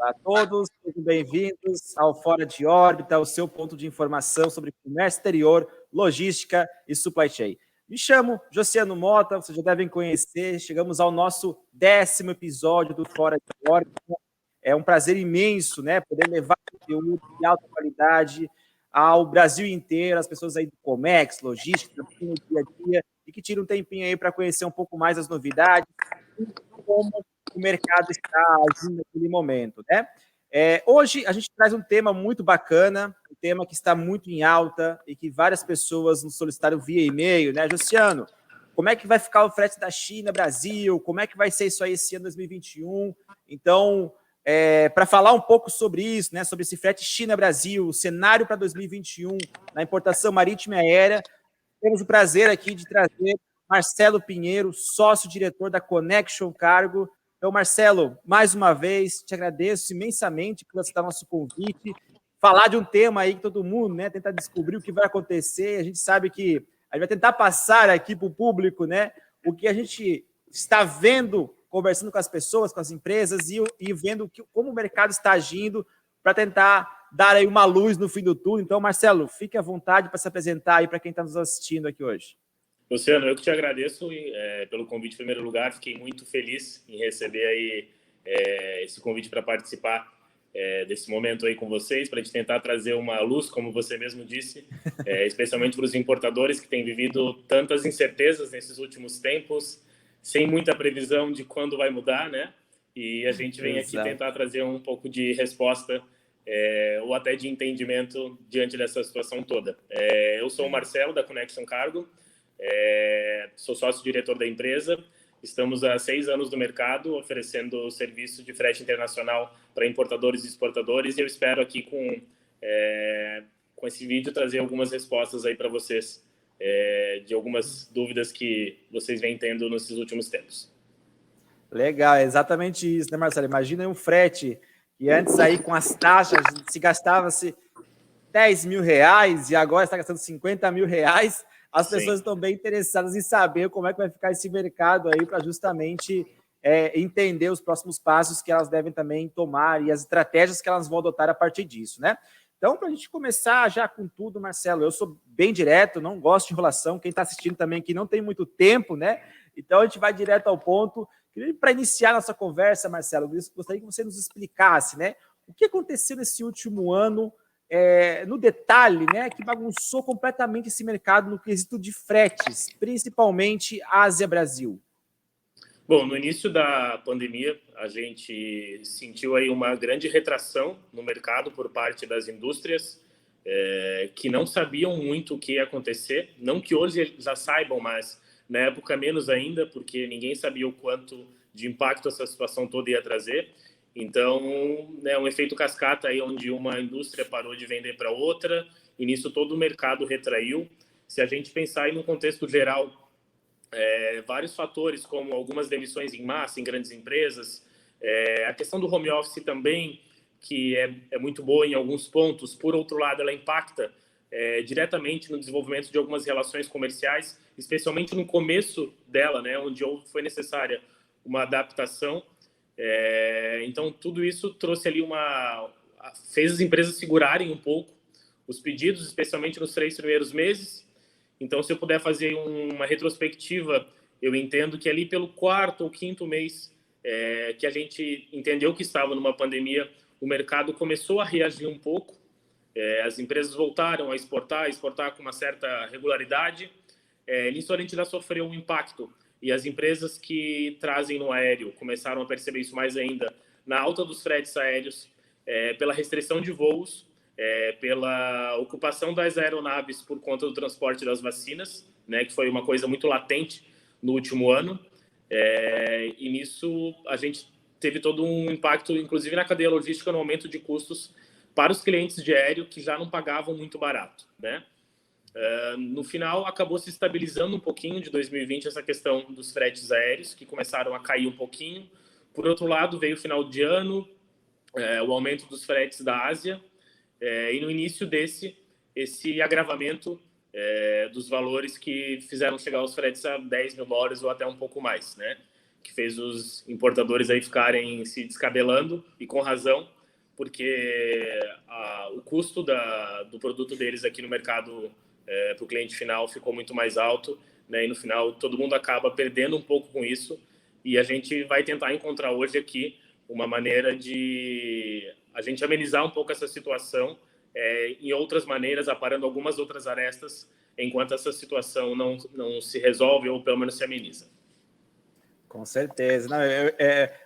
Olá a todos, sejam bem-vindos ao Fora de Órbita, o seu ponto de informação sobre comércio exterior, logística e supply chain. Me chamo Josiano Mota, vocês já devem conhecer, chegamos ao nosso 10º episódio do Fora de Órbita. É um prazer imenso, né, poder levar conteúdo de alta qualidade ao Brasil inteiro, as pessoas aí do Comex, logística, no dia a dia, e que tiram um tempinho aí para conhecer um pouco mais as novidades e como o mercado está agindo naquele momento, né? Hoje a gente traz um tema muito bacana, um tema que está muito em alta e que várias pessoas nos solicitaram via e-mail, né, Josiano? Como é que vai ficar o frete da China, Brasil? Como é que vai ser isso aí esse ano 2021? Então, para falar um pouco sobre isso, né, sobre esse frete China-Brasil, o cenário para 2021 na importação marítima e aérea, temos o prazer aqui de trazer Marcelo Pinheiro, sócio-diretor da Connection Cargo. Então, Marcelo, mais uma vez, te agradeço imensamente por aceitar nosso convite, falar de um tema aí que todo mundo, né, tentar descobrir o que vai acontecer. A gente sabe que a gente vai tentar passar aqui para o público, né, o que a gente está vendo, conversando com as pessoas, com as empresas e vendo como o mercado está agindo para tentar dar aí uma luz no fim do túnel. Então, Marcelo, fique à vontade para se apresentar aí para quem está nos assistindo aqui hoje. Luciano, eu que te agradeço pelo convite em primeiro lugar. Fiquei muito feliz em receber aí esse convite para participar desse momento aí com vocês, para a gente tentar trazer uma luz, como você mesmo disse, especialmente para os importadores que têm vivido tantas incertezas nesses últimos tempos, sem muita previsão de quando vai mudar, né? E a gente vem aqui tentar trazer um pouco de resposta ou até de entendimento diante dessa situação toda. Eu sou o Marcelo, da Connection Cargo, sou sócio-diretor da empresa. Estamos há 6 anos no mercado, oferecendo serviço de frete internacional para importadores e exportadores, e eu espero aqui com esse vídeo trazer algumas respostas aí para vocês de algumas dúvidas que vocês vêm tendo nesses últimos tempos. Legal, é exatamente isso, né, Marcelo? Imagina um frete que antes aí com as taxas se gastava-se 10 mil reais e agora está gastando 50 mil reais. As pessoas estão bem interessadas em saber como é que vai ficar esse mercado aí para justamente entender os próximos passos que elas devem também tomar e as estratégias que elas vão adotar a partir disso, né? Então, para a gente começar já com tudo, Marcelo, eu sou bem direto, não gosto de enrolação. Quem está assistindo também aqui não tem muito tempo, né? Então, a gente vai direto ao ponto. Para iniciar nossa conversa, Marcelo, gostaria que você nos explicasse, né? O que aconteceu nesse último ano, no detalhe, né, que bagunçou completamente esse mercado no quesito de fretes, principalmente Ásia-Brasil? Bom, no início da pandemia, a gente sentiu aí uma grande retração no mercado por parte das indústrias que não sabiam muito o que ia acontecer. Não que hoje já saibam, mas na época menos ainda, porque ninguém sabia o quanto de impacto essa situação toda ia trazer. Então, né, um efeito cascata aí, onde uma indústria parou de vender para outra, e nisso todo o mercado retraiu. Se a gente pensar aí no contexto geral, vários fatores, como algumas demissões em massa em grandes empresas, a questão do home office também, que é muito boa em alguns pontos. Por outro lado, ela impacta diretamente no desenvolvimento de algumas relações comerciais, especialmente no começo dela, né, onde foi necessária uma adaptação. Então, tudo isso trouxe ali fez as empresas segurarem um pouco os pedidos, especialmente nos 3 primeiros meses. Então, se eu puder fazer uma retrospectiva, eu entendo que ali pelo 4º ou 5º mês que a gente entendeu que estava numa pandemia, o mercado começou a reagir um pouco. As empresas voltaram a exportar com uma certa regularidade. Nisso a gente já sofreu um impacto. E as empresas que trazem no aéreo começaram a perceber isso mais ainda na alta dos fretes aéreos, pela restrição de voos, pela ocupação das aeronaves por conta do transporte das vacinas, né, que foi uma coisa muito latente no último ano. E nisso a gente teve todo um impacto, inclusive na cadeia logística, no aumento de custos para os clientes de aéreo que já não pagavam muito barato, né? No final, acabou se estabilizando um pouquinho de 2020 essa questão dos fretes aéreos, que começaram a cair um pouquinho. Por outro lado, veio o final de ano, o aumento dos fretes da Ásia, e no início esse agravamento dos valores que fizeram chegar os fretes a 10 mil dólares ou até um pouco mais, né? que fez os importadores aí ficarem se descabelando, e com razão, porque o custo do produto deles aqui no mercado para o cliente final ficou muito mais alto, né? E no final todo mundo acaba perdendo um pouco com isso, e a gente vai tentar encontrar hoje aqui uma maneira de a gente amenizar um pouco essa situação em outras maneiras, aparando algumas outras arestas, enquanto essa situação não se resolve ou pelo menos se ameniza. Com certeza. Não,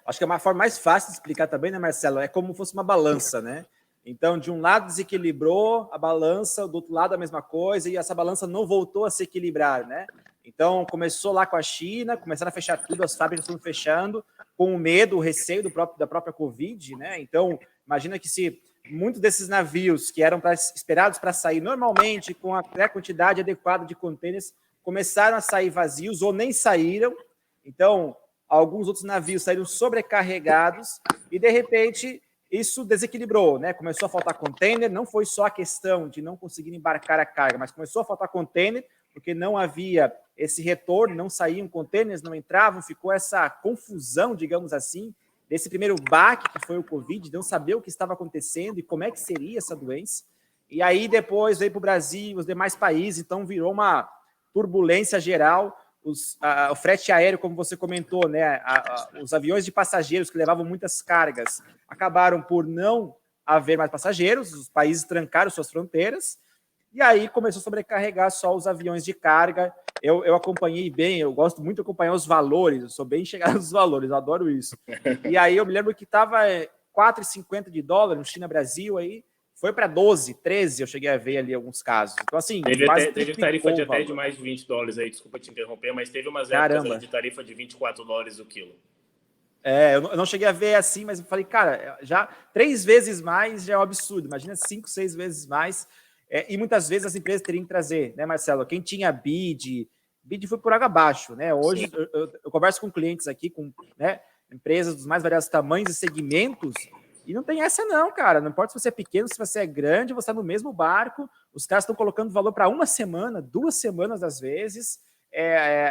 acho que é uma forma mais fácil de explicar também, né, Marcelo? É como se fosse uma balança, né? Então, de um lado desequilibrou a balança, do outro lado a mesma coisa, e essa balança não voltou a se equilibrar, né? Então, começou lá com a China, começaram a fechar tudo, as fábricas estão fechando, com o medo, o receio da própria Covid, né? Então, imagina que se muitos desses navios que eram esperados para sair normalmente, com a quantidade adequada de contêineres, começaram a sair vazios ou nem saíram. Então, alguns outros navios saíram sobrecarregados e, de repente, isso desequilibrou, né? Começou a faltar container, não foi só a questão de não conseguir embarcar a carga, mas começou a faltar container, porque não havia esse retorno, não saíam containers, não entravam, ficou essa confusão, digamos assim, desse primeiro baque que foi o Covid, de não saber o que estava acontecendo e como é que seria essa doença. E aí depois veio para o Brasil, os demais países, então virou uma turbulência geral. O frete aéreo, como você comentou, né, os aviões de passageiros que levavam muitas cargas acabaram por não haver mais passageiros, os países trancaram suas fronteiras, e aí começou a sobrecarregar só os aviões de carga. Eu acompanhei bem, eu gosto muito de acompanhar os valores, eu sou bem chegado nos valores, eu adoro isso. E aí eu me lembro que estava $4,50 no China-Brasil, aí foi para 12, 13, eu cheguei a ver ali alguns casos. Então, assim, teve tarifa de até de mais de $20 aí, desculpa te interromper, mas teve umas épocas de tarifa de $24 o quilo. Eu não cheguei a ver assim, mas eu falei, cara, já 3 vezes mais já é um absurdo. Imagina 5, 6 vezes mais. E muitas vezes as empresas teriam que trazer, né, Marcelo? Quem tinha bid foi por água abaixo, né? Hoje eu converso com clientes aqui, com, né, empresas dos mais variados tamanhos e segmentos, e não tem essa não, cara. Não importa se você é pequeno, se você é grande, você está no mesmo barco. Os caras estão colocando valor para 1 semana, 2 semanas às vezes.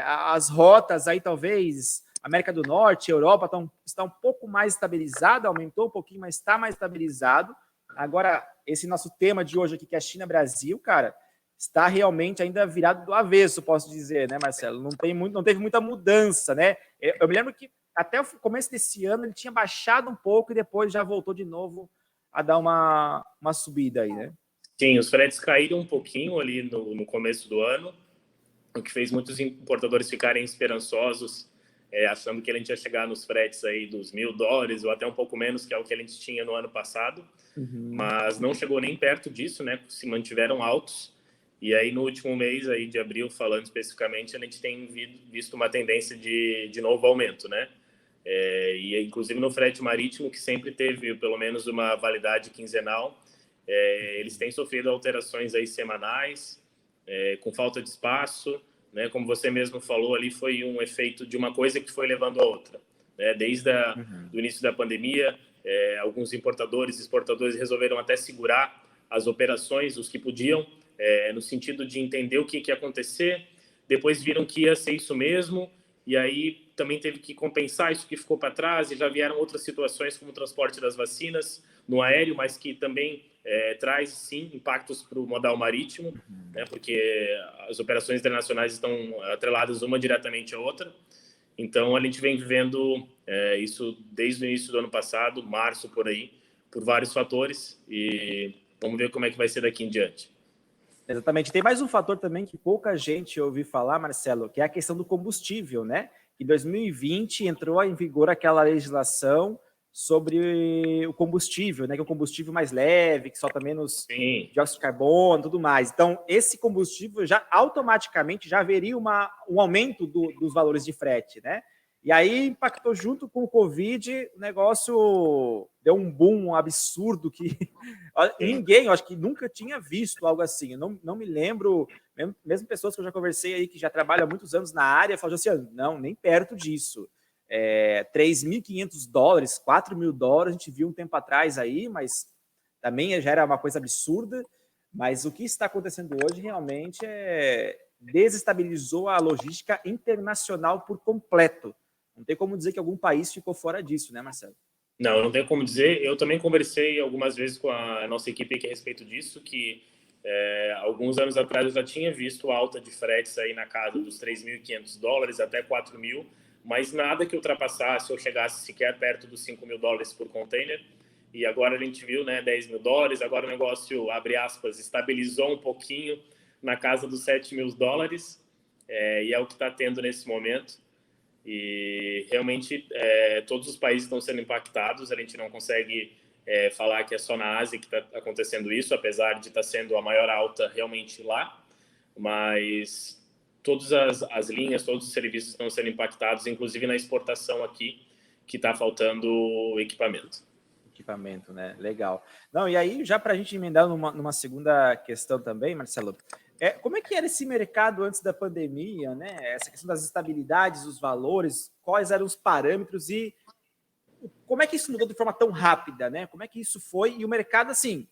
As rotas aí, talvez, América do Norte, Europa, está um pouco mais estabilizado, aumentou um pouquinho, mas está mais estabilizado. Agora, esse nosso tema de hoje aqui, que é China-Brasil, cara, está realmente ainda virado do avesso, posso dizer, né, Marcelo? Não teve muita mudança, né? Eu me lembro que até o começo desse ano ele tinha baixado um pouco e depois já voltou de novo a dar uma subida aí, né? Sim, os fretes caíram um pouquinho ali no começo do ano, o que fez muitos importadores ficarem esperançosos, achando que a gente ia chegar nos fretes aí dos $1.000 ou até um pouco menos, que é o que a gente tinha no ano passado. Mas não chegou nem perto disso, né? Se mantiveram altos. E aí no último mês aí de abril, falando especificamente, a gente tem visto uma tendência de novo aumento, né? E inclusive no frete marítimo, que sempre teve pelo menos uma validade quinzenal, eles têm sofrido alterações aí semanais, com falta de espaço, né? Como você mesmo falou ali, foi um efeito de uma coisa que foi levando a outra, né? Desde o início da pandemia, alguns importadores e exportadores resolveram até segurar as operações, os que podiam, no sentido de entender o que ia acontecer. Depois viram que ia ser isso mesmo, e aí também teve que compensar isso que ficou para trás, e já vieram outras situações, como o transporte das vacinas no aéreo, mas que também traz, sim, impactos para o modal marítimo, né, porque as operações internacionais estão atreladas uma diretamente à outra. Então, a gente vem vivendo isso desde o início do ano passado, março, por aí, por vários fatores, e vamos ver como é que vai ser daqui em diante. Exatamente. Tem mais um fator também que pouca gente ouviu falar, Marcelo, que é a questão do combustível, né? Em 2020 entrou em vigor aquela legislação sobre o combustível, né? Que é o combustível mais leve, que solta menos dióxido de carbono, tudo mais. Então, esse combustível já automaticamente já haveria um aumento dos valores de frete, né? E aí impactou junto com o Covid, o negócio deu um boom absurdo que ninguém, eu acho que nunca tinha visto algo assim. Eu não me lembro, mesmo pessoas que eu já conversei aí, que já trabalham há muitos anos na área, falam assim, não, nem perto disso. $3.500, $4.000, a gente viu um tempo atrás aí, mas também já era uma coisa absurda. Mas o que está acontecendo hoje realmente desestabilizou a logística internacional por completo. Não tem como dizer que algum país ficou fora disso, né, Marcelo? Não, não tenho como dizer. Eu também conversei algumas vezes com a nossa equipe aqui a respeito disso, que alguns anos atrás eu já tinha visto alta de fretes aí na casa dos $3.500 até $4.000, mas nada que ultrapassasse ou chegasse sequer perto dos $5.000 por container. E agora a gente viu, né, $10.000, agora o negócio, abre aspas, estabilizou um pouquinho na casa dos $7.000, e é o que está tendo nesse momento. E realmente todos os países estão sendo impactados, a gente não consegue falar que é só na Ásia que está acontecendo isso, apesar de estar sendo a maior alta realmente lá, mas todas as linhas, todos os serviços estão sendo impactados, inclusive na exportação aqui, que está faltando equipamento. Equipamento, né? Legal. Não, e aí, já para a gente emendar numa segunda questão também, Marcelo, como é que era esse mercado antes da pandemia, né? Essa questão das estabilidades, os valores, quais eram os parâmetros e como é que isso mudou de forma tão rápida, né? Como é que isso foi? E o mercado, assim,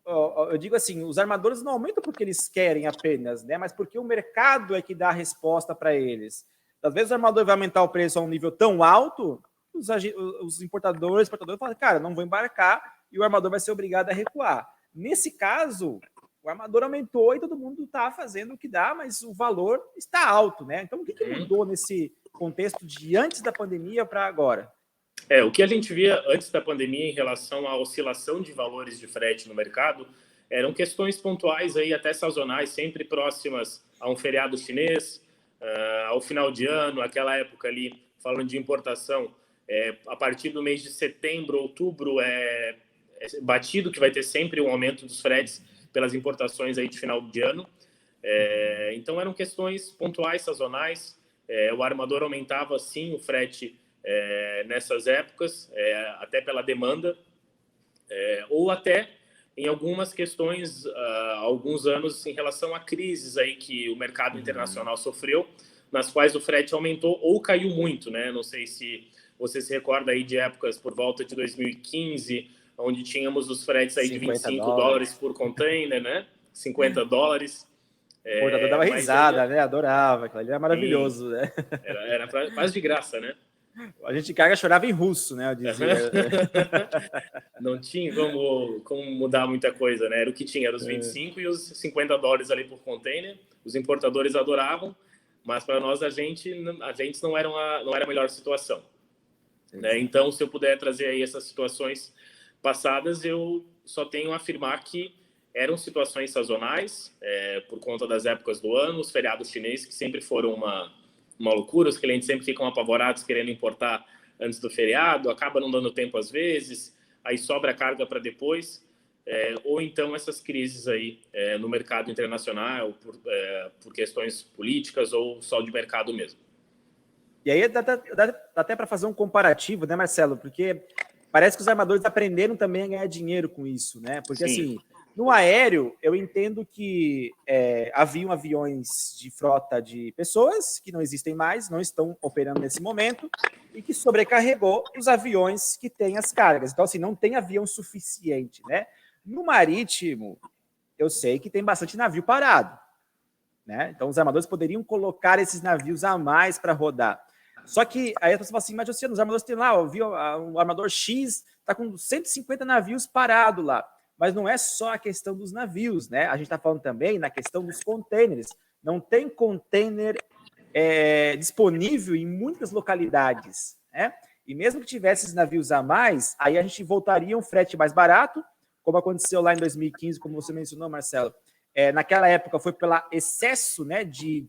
eu digo assim, os armadores não aumentam porque eles querem apenas, né? Mas porque o mercado é que dá a resposta para eles. Às vezes o armador vai aumentar o preço a um nível tão alto, os exportadores falam, cara, não vou embarcar, e o armador vai ser obrigado a recuar. Nesse caso, o armador aumentou e todo mundo está fazendo o que dá, mas o valor está alto, né? Então, o que mudou nesse contexto de antes da pandemia para agora? O que a gente via antes da pandemia em relação à oscilação de valores de frete no mercado eram questões pontuais, aí, até sazonais, sempre próximas a um feriado chinês, ao final de ano, aquela época ali, falando de importação, a partir do mês de setembro, outubro, é batido que vai ter sempre um aumento dos fretes pelas importações aí de final de ano. Então, eram questões pontuais, sazonais. O armador aumentava, sim, o frete nessas épocas, até pela demanda, ou até em algumas questões, alguns anos, em relação a crises aí que o mercado internacional sofreu, nas quais o frete aumentou ou caiu muito, né? Não sei se você se recorda aí de épocas por volta de 2015, onde tínhamos os fretes aí de $25 por container, né? $50. O portador dava risada, né? Adorava, aquilo ali era maravilhoso, sim, né? Era quase de graça, né? A gente carga chorava em russo, né? Eu dizia. Não tinha como mudar muita coisa, né? Era o que tinha, era os 25 e os $50 ali por container. Os importadores adoravam, mas para nós, a gente não era a melhor situação. Né? Então, se eu puder trazer aí essas situações passadas, eu só tenho a afirmar que eram situações sazonais, por conta das épocas do ano, os feriados chineses, que sempre foram uma loucura, os clientes sempre ficam apavorados querendo importar antes do feriado, acaba não dando tempo às vezes, aí sobra carga para depois, ou então essas crises aí no mercado internacional, por questões políticas ou só de mercado mesmo. E aí dá até para fazer um comparativo, né, Marcelo? Porque parece que os armadores aprenderam também a ganhar dinheiro com isso, né? Porque, sim, assim, no aéreo, eu entendo que haviam aviões de frota de pessoas que não existem mais, não estão operando nesse momento, e que sobrecarregou os aviões que têm as cargas. Então, assim, não tem avião suficiente, né? No marítimo, eu sei que tem bastante navio parado, né? Então, os armadores poderiam colocar esses navios a mais para rodar. Só que aí a pessoa fala assim, mas os armadores têm lá, o armador X está com 150 navios parados lá. Mas não é só a questão dos navios, né? A gente está falando também na questão dos containers. Não tem container disponível em muitas localidades, né? E mesmo que tivesse esses navios a mais, aí a gente voltaria um frete mais barato, como aconteceu lá em 2015, como você mencionou, Marcelo. Naquela época foi pelo excesso, né, de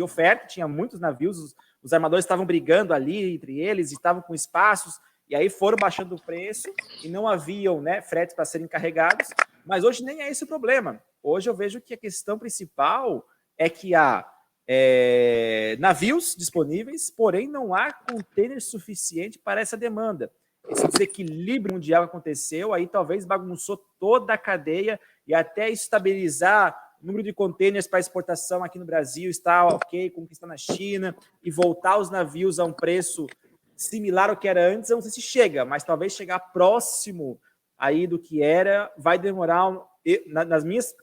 oferta, tinha muitos navios, os armadores estavam brigando ali entre eles, estavam com espaços, e aí foram baixando o preço e não haviam, né, fretes para serem carregados, mas hoje nem é esse o problema. Hoje eu vejo que a questão principal é que há navios disponíveis, porém não há container suficiente para essa demanda. Esse desequilíbrio mundial aconteceu, aí talvez bagunçou toda a cadeia e até estabilizar o número de containers para exportação aqui no Brasil está ok, como que está na China, e voltar os navios a um preço similar ao que era antes, eu não sei se chega, mas talvez chegar próximo aí do que era, vai demorar.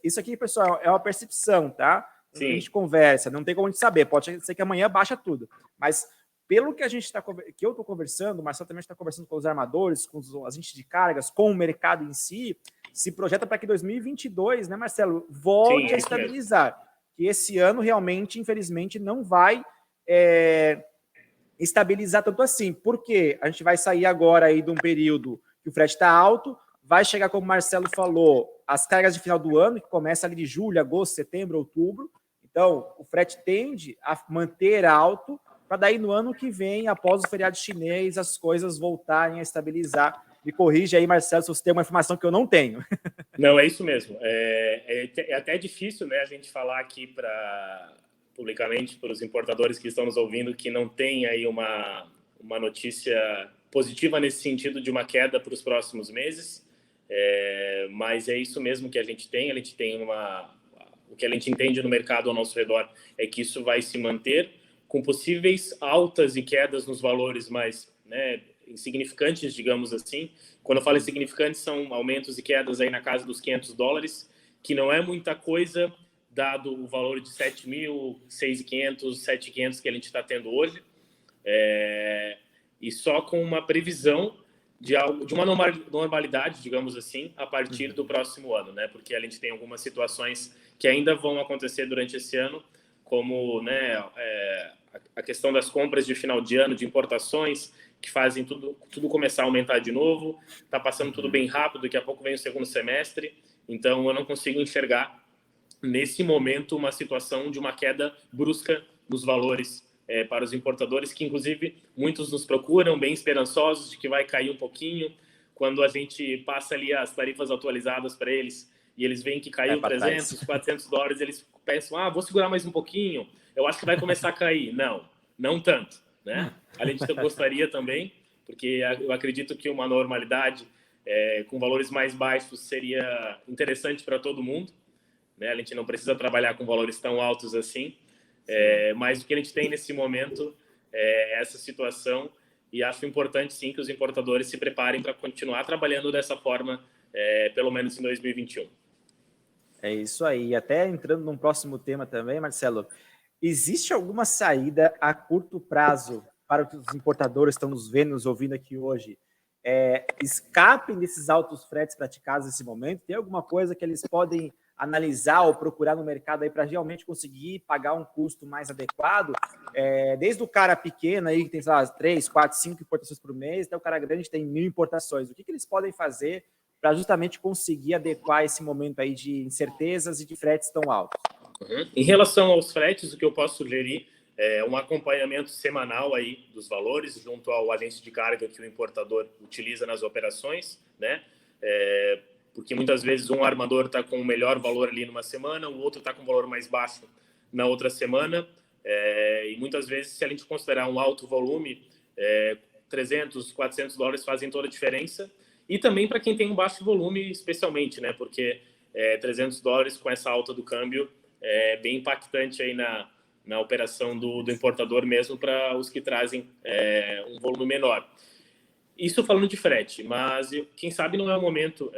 Isso aqui, pessoal, é uma percepção, tá? Sim. A gente conversa, não tem como a gente saber, pode ser que amanhã baixa tudo, mas pelo que que eu estou conversando, o Marcelo também está conversando com os armadores, com os agentes de cargas, com o mercado em si, se projeta para que 2022, né, Marcelo, volte a estabilizar. Que esse ano realmente, infelizmente, não vai estabilizar tanto assim. Porque a gente vai sair agora aí de um período que o frete está alto, vai chegar, como o Marcelo falou, as cargas de final do ano, que começa ali de julho, agosto, setembro, outubro. Então, o frete tende a manter alto, para daí no ano que vem, após o feriado chinês, as coisas voltarem a estabilizar. Me corrija aí, Marcelo, se você tem uma informação que eu não tenho. Não, é isso mesmo. É até difícil, né, a gente falar aqui publicamente para os importadores que estão nos ouvindo que não tem aí uma notícia positiva nesse sentido de uma queda para os próximos meses, mas é isso mesmo que a gente tem. O que a gente entende no mercado ao nosso redor é que isso vai se manter com possíveis altas e quedas nos valores mais, né, insignificantes, digamos assim. Quando eu falo insignificantes, são aumentos e quedas aí na casa dos $500, que não é muita coisa, dado o valor de 7.000, 6.500, 7.500 que a gente está tendo hoje. E só com uma previsão de uma normalidade, digamos assim, a partir do próximo ano, né? Porque a gente tem algumas situações que ainda vão acontecer durante esse ano, como, né, a questão das compras de final de ano, de importações, que fazem tudo começar a aumentar de novo. Está passando tudo bem rápido, daqui a pouco vem o segundo semestre, então eu não consigo enxergar nesse momento uma situação de uma queda brusca dos valores para os importadores, que inclusive muitos nos procuram bem esperançosos de que vai cair um pouquinho. Quando a gente passa ali as tarifas atualizadas para eles e eles veem que caiu $300, $400, eles pensam, vou segurar mais um pouquinho, eu acho que vai começar a cair. Não tanto, né? A gente gostaria também, porque eu acredito que uma normalidade com valores mais baixos seria interessante para todo mundo, né? A gente não precisa trabalhar com valores tão altos assim, mas o que a gente tem nesse momento é essa situação, e acho importante sim que os importadores se preparem para continuar trabalhando dessa forma, pelo menos em 2021. É isso aí. Até entrando num próximo tema também, Marcelo, existe alguma saída a curto prazo para os importadores que estão nos vendo, nos ouvindo aqui hoje, escapem desses altos fretes praticados nesse momento? Tem alguma coisa que eles podem analisar ou procurar no mercado aí para realmente conseguir pagar um custo mais adequado? Desde o cara pequeno aí, que tem, sei lá, 3, 4, 5 importações por mês, até o cara grande que tem 1.000 importações. O que eles podem fazer para justamente conseguir adequar esse momento aí de incertezas e de fretes tão altos? Em relação aos fretes, o que eu posso sugerir é um acompanhamento semanal aí dos valores junto ao agente de carga que o importador utiliza nas operações, né? Porque muitas vezes um armador está com o melhor valor ali numa semana, o outro está com um valor mais baixo na outra semana, e muitas vezes, se a gente considerar um alto volume, $300, $400 fazem toda a diferença. E também para quem tem um baixo volume, especialmente, né? Porque $300 com essa alta do câmbio é bem impactante aí na operação do importador, mesmo para os que trazem um volume menor. Isso falando de frete, mas quem sabe não é o momento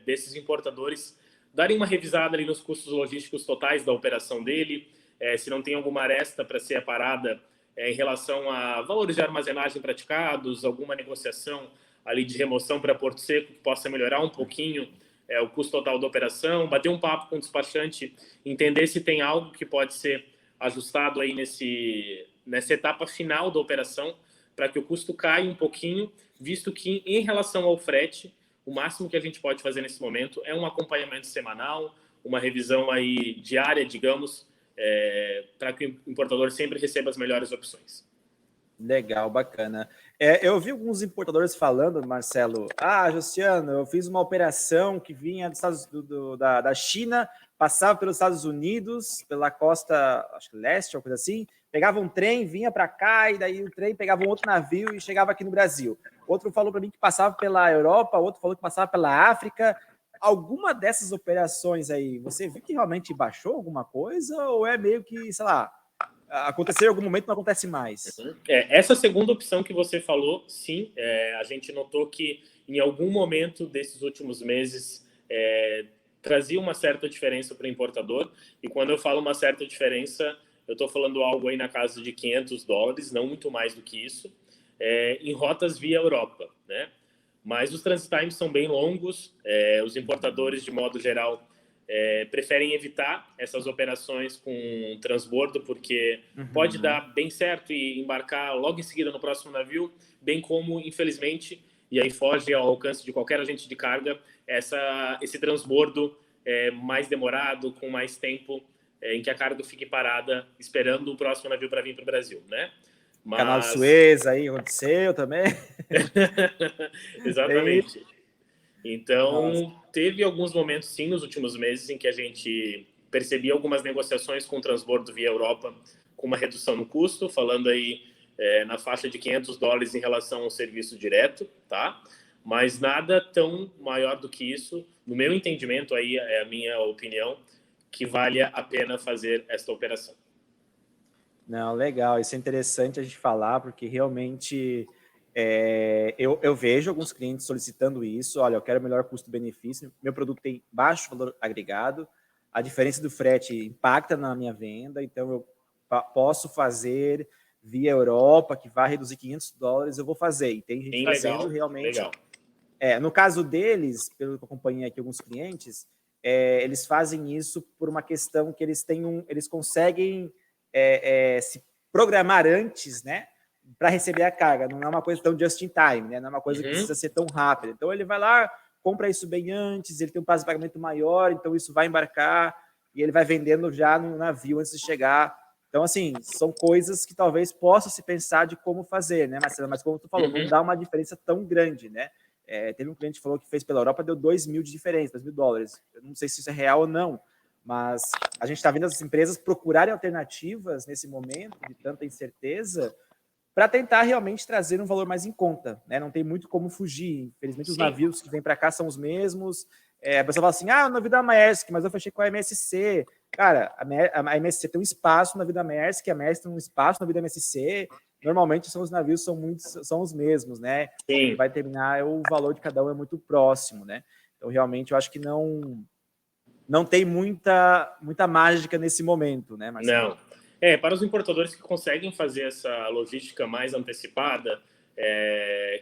desses importadores darem uma revisada ali nos custos logísticos totais da operação dele, se não tem alguma aresta para ser aparada em relação a valores de armazenagem praticados, alguma negociação ali de remoção para Porto Seco que possa melhorar um pouquinho o custo total da operação, bater um papo com o despachante, entender se tem algo que pode ser ajustado aí nessa etapa final da operação, para que o custo caia um pouquinho, visto que em relação ao frete, o máximo que a gente pode fazer nesse momento é um acompanhamento semanal, uma revisão aí diária, digamos, para que o importador sempre receba as melhores opções. Legal, bacana. Eu vi alguns importadores falando, Marcelo, Josiano, eu fiz uma operação que vinha da China, passava pelos Estados Unidos, pela costa, acho que leste, ou coisa assim, pegava um trem, vinha para cá, e daí o trem pegava um outro navio e chegava aqui no Brasil. Outro falou para mim que passava pela Europa, outro falou que passava pela África. Alguma dessas operações aí, você viu que realmente baixou alguma coisa, ou é meio que, sei lá, aconteceu em algum momento, não acontece mais? Essa segunda opção que você falou, sim, a gente notou que em algum momento desses últimos meses trazia uma certa diferença para o importador, e quando eu falo uma certa diferença, eu estou falando algo aí na casa de $500, não muito mais do que isso, em rotas via Europa, né? Mas os transit times são bem longos, os importadores, de modo geral, preferem evitar essas operações com transbordo, porque pode dar bem certo e embarcar logo em seguida no próximo navio, bem como, infelizmente, e aí foge ao alcance de qualquer agente de carga, esse transbordo mais demorado, com mais tempo, em que a carga fique parada, esperando o próximo navio para vir para o Brasil, né? Mas... Canal de Suez aí aconteceu também. Exatamente. Então, teve alguns momentos, sim, nos últimos meses, em que a gente percebia algumas negociações com o transbordo via Europa, com uma redução no custo, falando aí na faixa de $500 em relação ao serviço direto, tá? Mas nada tão maior do que isso, no meu entendimento, aí é a minha opinião, que vale a pena fazer esta operação. Não, legal, isso é interessante a gente falar, porque realmente eu vejo alguns clientes solicitando isso. Olha, eu quero melhor custo-benefício, meu produto tem baixo valor agregado, a diferença do frete impacta na minha venda, então eu posso fazer via Europa, que vai reduzir $500, eu vou fazer. E tem gente fazendo realmente. Legal. No caso deles, pelo que eu acompanhei aqui alguns clientes, eles fazem isso por uma questão que eles conseguem se programar antes, né, para receber a carga. Não é uma coisa tão just in time, né? Não é uma coisa que precisa ser tão rápida. Então ele vai lá, compra isso bem antes, ele tem um prazo de pagamento maior, então isso vai embarcar e ele vai vendendo já no navio antes de chegar. Então, assim, são coisas que talvez possa se pensar de como fazer, né, Marcelo? Mas como tu falou, não dá uma diferença tão grande, né? Teve um cliente que falou que fez pela Europa, deu $2.000 de diferença, $2.000. Eu não sei se isso é real ou não, mas a gente está vendo as empresas procurarem alternativas nesse momento de tanta incerteza para tentar realmente trazer um valor mais em conta, né? Não tem muito como fugir. Infelizmente, os navios que vêm para cá são os mesmos. A pessoa fala assim, o navio da Maersk, mas eu fechei com a MSC. Cara, a MSC tem um espaço na vida da Maersk, a Maersk tem um espaço na vida da MSC. Normalmente os navios são os mesmos, né? Sim. Vai terminar, o valor de cada um é muito próximo, né? Então, realmente, eu acho que não tem muita mágica nesse momento, né, Marcelo? Não. Para os importadores que conseguem fazer essa logística mais antecipada,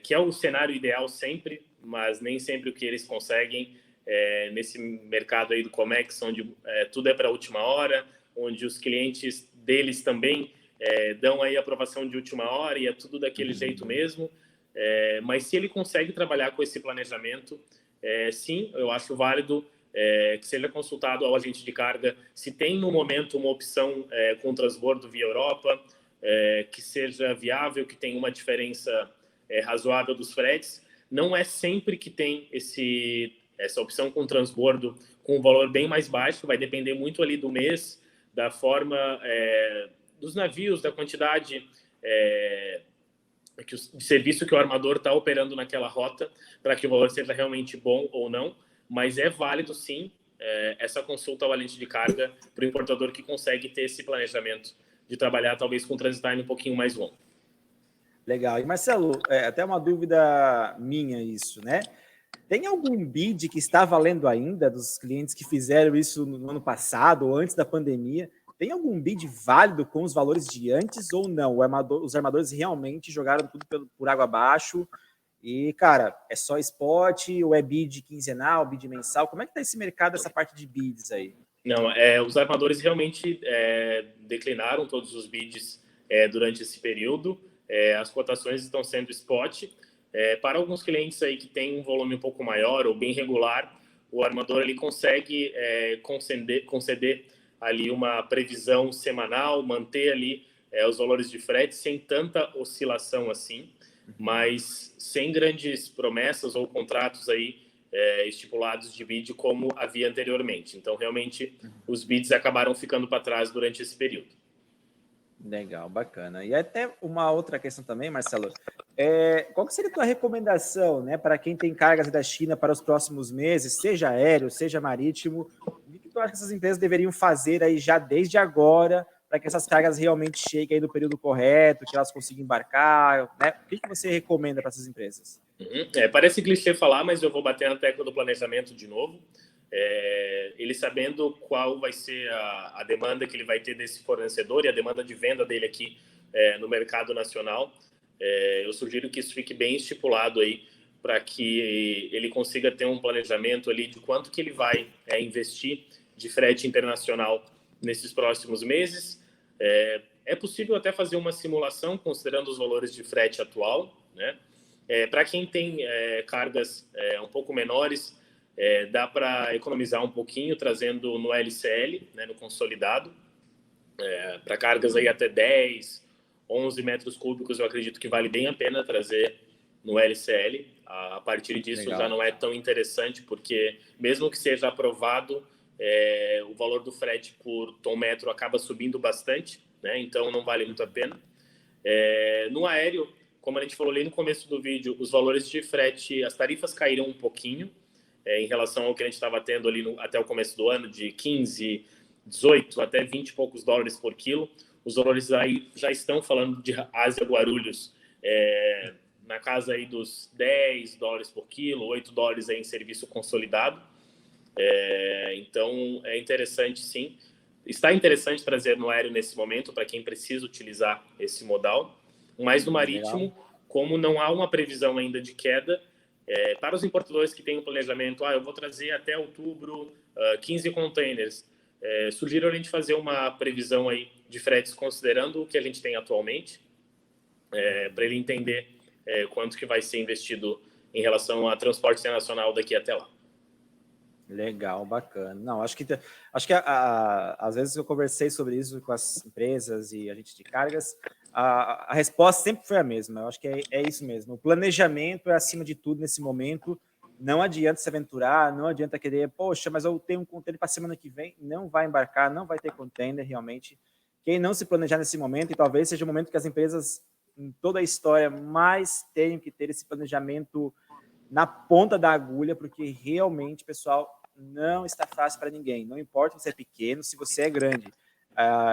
que é o cenário ideal sempre, mas nem sempre o que eles conseguem nesse mercado aí do Comex, onde tudo é para a última hora, onde os clientes deles também dão aí aprovação de última hora e é tudo daquele jeito mesmo. Mas se ele consegue trabalhar com esse planejamento, sim, eu acho válido que seja consultado ao agente de carga se tem no momento uma opção com transbordo via Europa, que seja viável, que tenha uma diferença razoável dos fretes. Não é sempre que tem essa opção com transbordo com um valor bem mais baixo, vai depender muito ali do mês, da forma dos navios, da quantidade de serviço que o armador está operando naquela rota, para que o valor seja realmente bom ou não. Mas é válido, sim, essa consulta ao agente de carga para o importador que consegue ter esse planejamento de trabalhar, talvez, com um transit time um pouquinho mais longo. Legal. E, Marcelo, até uma dúvida minha isso, né? Tem algum bid que está valendo ainda dos clientes que fizeram isso no ano passado ou antes da pandemia? Tem algum bid válido com os valores de antes ou não? Os armadores realmente jogaram tudo por água abaixo? E, cara, é só spot ou é bid quinzenal, bid mensal? Como é que tá esse mercado, essa parte de bids aí? Não, os armadores realmente declinaram todos os bids durante esse período. As cotações estão sendo spot. Para alguns clientes aí que tem um volume um pouco maior ou bem regular, o armador ele consegue conceder ali uma previsão semanal, manter ali os valores de frete sem tanta oscilação assim, mas sem grandes promessas ou contratos aí estipulados de bid como havia anteriormente. Então, realmente, os bids acabaram ficando para trás durante esse período. Legal, bacana. E até uma outra questão também, Marcelo, qual que seria a tua recomendação, né, para quem tem cargas da China para os próximos meses, seja aéreo, seja marítimo? O que tu acha que essas empresas deveriam fazer aí já desde agora para que essas cargas realmente cheguem aí no período correto, que elas consigam embarcar, né? O que você recomenda para essas empresas? Parece clichê falar, mas eu vou bater na tecla do planejamento de novo. ele sabendo qual vai ser a demanda que ele vai ter desse fornecedor e a demanda de venda dele aqui no mercado nacional, eu sugiro que isso fique bem estipulado aí, para que ele consiga ter um planejamento ali de quanto que ele vai investir de frete internacional nesses próximos meses. É possível até fazer uma simulação considerando os valores de frete atual, né? Para quem tem cargas um pouco menores, dá para economizar um pouquinho trazendo no LCL, né, no consolidado, para cargas aí até 10, 11 metros cúbicos, eu acredito que vale bem a pena trazer no LCL. A partir disso já não é tão interessante, porque mesmo que seja aprovado, o valor do frete por tom-metro acaba subindo bastante, né? Então não vale muito a pena. No aéreo, como a gente falou ali no começo do vídeo, os valores de frete, as tarifas caíram um pouquinho em relação ao que a gente estava tendo ali até o começo do ano, de 15, 18 até 20 e poucos dólares por quilo. Os valores aí já estão falando de Ásia Guarulhos, na casa aí dos 10 dólares por quilo, 8 dólares aí em serviço consolidado. Então, é interessante, sim. Está interessante trazer no aéreo nesse momento, para quem precisa utilizar esse modal. Mas no marítimo, como não há uma previsão ainda de queda, para os importadores que têm um planejamento, eu vou trazer até outubro 15 containers, sugiro a gente fazer uma previsão aí de fretes considerando o que a gente tem atualmente, para ele entender quanto que vai ser investido em relação a transporte internacional daqui até lá. Legal, bacana. Não, acho que às vezes eu conversei sobre isso com as empresas e agentes de cargas, a resposta sempre foi a mesma. Eu acho que é isso mesmo. O planejamento é acima de tudo nesse momento. Não adianta se aventurar, não adianta querer, poxa, mas eu tenho um container para semana que vem, não vai embarcar, não vai ter container realmente. Quem não se planejar nesse momento, e talvez seja o momento que as empresas em toda a história mais tenham que ter esse planejamento na ponta da agulha, porque realmente, pessoal, não está fácil para ninguém. Não importa se você é pequeno, se você é grande.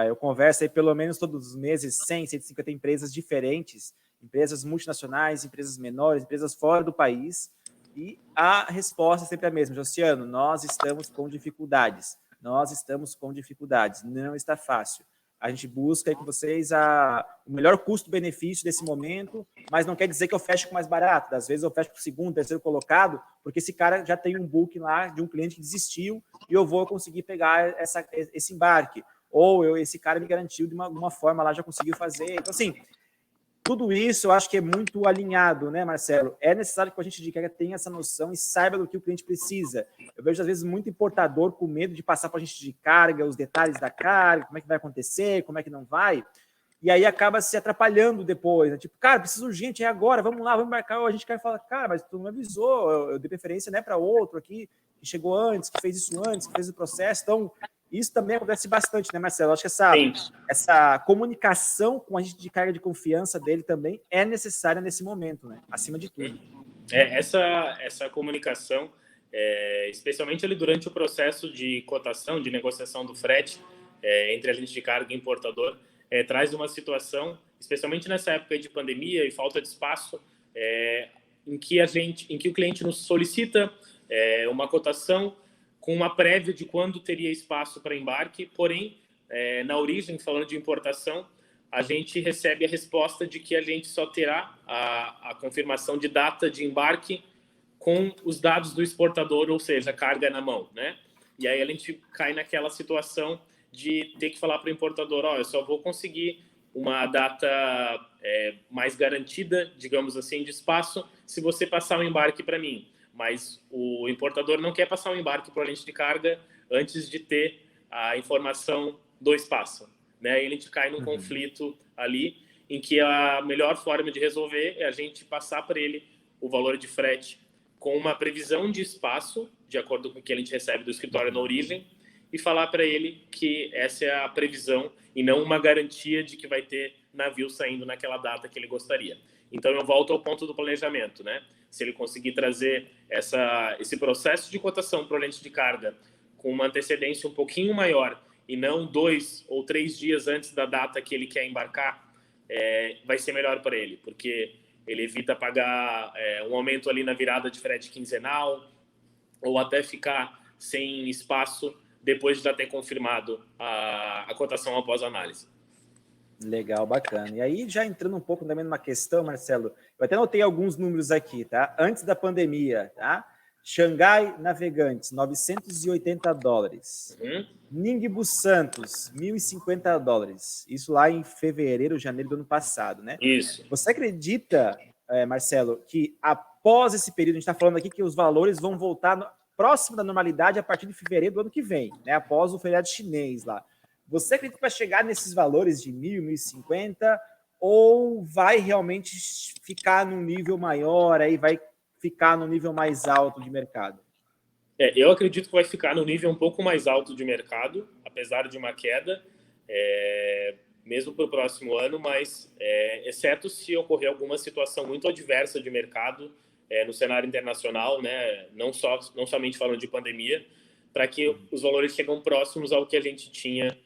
Eu converso aí pelo menos todos os meses 100, 150 empresas diferentes, empresas multinacionais, empresas menores, empresas fora do país, e a resposta é sempre a mesma. Josiano, nós estamos com dificuldades. Nós estamos com dificuldades. Não está fácil. A gente busca aí com vocês o melhor custo-benefício desse momento, mas não quer dizer que eu feche com mais barato. Às vezes eu fecho com o segundo, terceiro colocado, porque esse cara já tem um book lá de um cliente que desistiu e eu vou conseguir pegar esse embarque. Ou esse cara me garantiu de alguma forma lá, já conseguiu fazer. Então, assim, tudo isso eu acho que é muito alinhado, né, Marcelo? É necessário que a gente de carga tenha essa noção e saiba do que o cliente precisa. Eu vejo, às vezes, muito importador com medo de passar para a gente de carga, os detalhes da carga, como é que vai acontecer, como é que não vai, e aí acaba se atrapalhando depois, né? Tipo, cara, preciso urgente, é agora, vamos lá, vamos marcar. Ou a gente quer falar, cara, mas tu não avisou, eu dei preferência, né, para outro aqui, que chegou antes, que fez isso antes, que fez o processo. Então, isso também acontece bastante, né, Marcelo? Acho que essa comunicação com a gente de carga de confiança dele também é necessária nesse momento, né? Acima de tudo. Essa comunicação, especialmente ali durante o processo de cotação, de negociação do frete, entre agente de carga e importador, traz uma situação, especialmente nessa época de pandemia e falta de espaço, em que o cliente nos solicita uma cotação com uma prévia de quando teria espaço para embarque, porém, na origem, falando de importação, a gente recebe a resposta de que a gente só terá a confirmação de data de embarque com os dados do exportador, ou seja, carga na mão, né? E aí a gente cai naquela situação de ter que falar para o importador, eu só vou conseguir uma data mais garantida, digamos assim, de espaço, se você passar o embarque para mim. Mas o importador não quer passar o embarque para o agente de carga antes de ter a informação do espaço, né? E a gente cai num conflito ali, em que a melhor forma de resolver é a gente passar para ele o valor de frete com uma previsão de espaço, de acordo com o que a gente recebe do escritório na origem, e falar para ele que essa é a previsão e não uma garantia de que vai ter navio saindo naquela data que ele gostaria. Então, eu volto ao ponto do planejamento, né? Se ele conseguir trazer esse processo de cotação para o agente de carga com uma antecedência um pouquinho maior e não 2 ou 3 dias antes da data que ele quer embarcar, vai ser melhor para ele, porque ele evita pagar um aumento ali na virada de frete quinzenal ou até ficar sem espaço depois de já ter confirmado a cotação após a análise. Legal, bacana. E aí, já entrando um pouco também numa questão, Marcelo, eu até anotei alguns números aqui, tá? Antes da pandemia, tá? Xangai Navegantes, $980. Ningbo Santos, $1.050. Isso lá em fevereiro, janeiro do ano passado, né? Isso. Você acredita, Marcelo, que após esse período, a gente está falando aqui que os valores vão voltar próximo da normalidade a partir de fevereiro do ano que vem, né? Após o feriado chinês lá. Você acredita que vai chegar nesses valores de 1.000, 1.050, ou vai realmente ficar num nível maior, aí vai ficar no nível mais alto de mercado? Eu acredito que vai ficar no nível um pouco mais alto de mercado, apesar de uma queda, mesmo para o próximo ano, mas exceto se ocorrer alguma situação muito adversa de mercado no cenário internacional, né, não somente falando de pandemia, para que os valores cheguem próximos ao que a gente tinha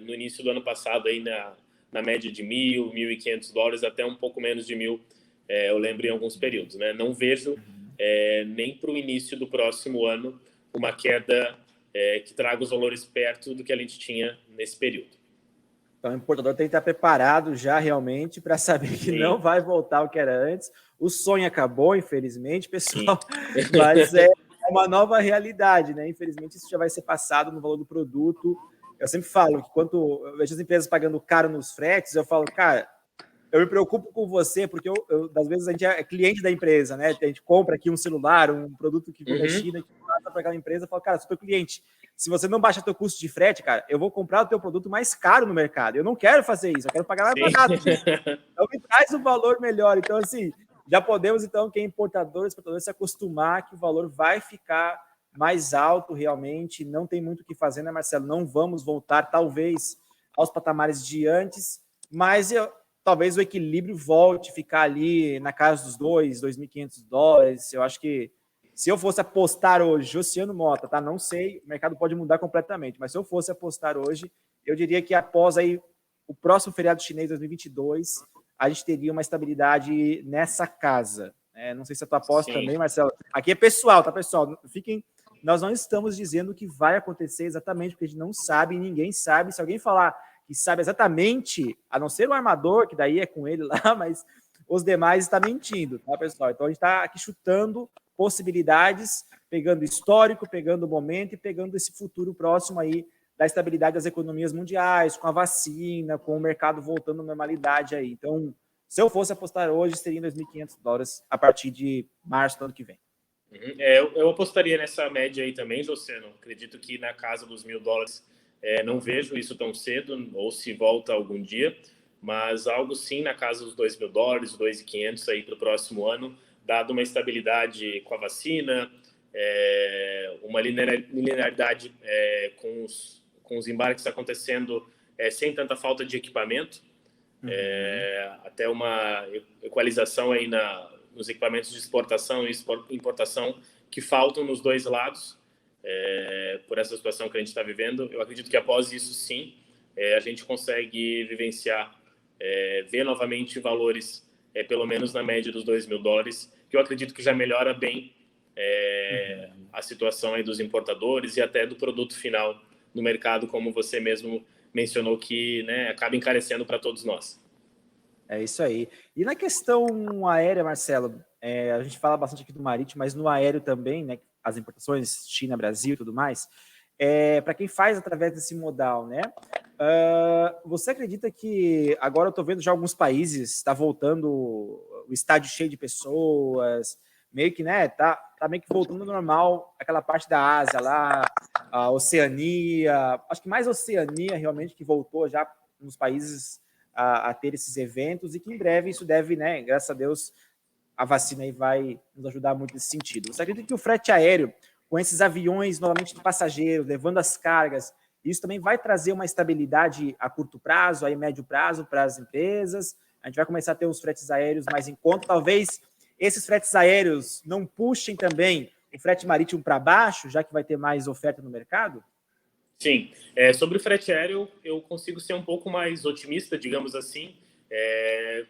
no início do ano passado, aí na média de $1.000, $1.500, até um pouco menos de 1.000, eu lembro em alguns períodos, né? Não vejo nem para o início do próximo ano uma queda que traga os valores perto do que a gente tinha nesse período. Então, o importador tem que estar preparado já realmente para saber que não vai voltar ao que era antes. O sonho acabou, infelizmente, pessoal, mas é uma nova realidade, né? Infelizmente, isso já vai ser passado no valor do produto. Eu sempre falo que quando eu vejo as empresas pagando caro nos fretes, eu falo, cara, eu me preocupo com você, porque das vezes a gente é cliente da empresa, né? A gente compra aqui um celular, um produto que vem da China, que passa para aquela empresa, eu falo, cara, sou teu cliente. Se você não baixa teu custo de frete, cara, eu vou comprar o teu produto mais caro no mercado. Eu não quero fazer isso, eu quero pagar mais barato. Então me traz um valor melhor. Então, assim, já podemos, então, quem é importador, se acostumar que o valor vai ficar mais alto realmente, não tem muito o que fazer, né, Marcelo? Não vamos voltar, talvez, aos patamares de antes, mas talvez o equilíbrio volte a ficar ali na casa dos $2.500. Eu acho que se eu fosse apostar hoje, Josiano Mota, tá? Não sei, o mercado pode mudar completamente, mas se eu fosse apostar hoje, eu diria que após aí o próximo feriado chinês 2022, a gente teria uma estabilidade nessa casa. Não sei se a tua aposta também, Marcelo. Aqui é pessoal, tá, pessoal? Nós não estamos dizendo o que vai acontecer exatamente, porque a gente não sabe, ninguém sabe. Se alguém falar que sabe exatamente, a não ser o armador, que daí é com ele lá, mas os demais estão mentindo, tá, pessoal? Então a gente está aqui chutando possibilidades, pegando histórico, pegando o momento e pegando esse futuro próximo aí da estabilidade das economias mundiais, com a vacina, com o mercado voltando à normalidade aí. Então, se eu fosse apostar hoje, seria $2.500 a partir de março do ano que vem. Eu apostaria nessa média aí também, José. Não acredito que na casa dos $1.000, não vejo isso tão cedo, ou se volta algum dia, mas algo sim na casa dos $2.000, $2.500 aí para o próximo ano, dado uma estabilidade com a vacina, uma linearidade com os embarques acontecendo sem tanta falta de equipamento, até uma equalização aí nos equipamentos de exportação e importação que faltam nos dois lados, por essa situação que a gente está vivendo. Eu acredito que após isso, sim, a gente consegue vivenciar, ver novamente valores, pelo menos na média dos $2.000, que eu acredito que já melhora bem a situação aí dos importadores e até do produto final no mercado, como você mesmo mencionou, que, né, acaba encarecendo para todos nós. É isso aí. E na questão aérea, Marcelo, a gente fala bastante aqui do marítimo, mas no aéreo também, né, as importações China, Brasil e tudo mais, para quem faz através desse modal, né? Você acredita que agora eu estou vendo já alguns países, está voltando o estádio cheio de pessoas, meio que, né, tá meio que voltando ao normal, aquela parte da Ásia lá, a Oceania, acho que mais a Oceania realmente que voltou já nos países a ter esses eventos, e que em breve isso deve, né, graças a Deus, a vacina aí vai nos ajudar muito nesse sentido. Você acredita que o frete aéreo, com esses aviões novamente de passageiros, levando as cargas, isso também vai trazer uma estabilidade a curto prazo, a médio prazo para as empresas? A gente vai começar a ter os fretes aéreos mais em conta. Talvez esses fretes aéreos não puxem também o frete marítimo para baixo, já que vai ter mais oferta no mercado? Sim. Sobre o frete aéreo, eu consigo ser um pouco mais otimista, digamos assim,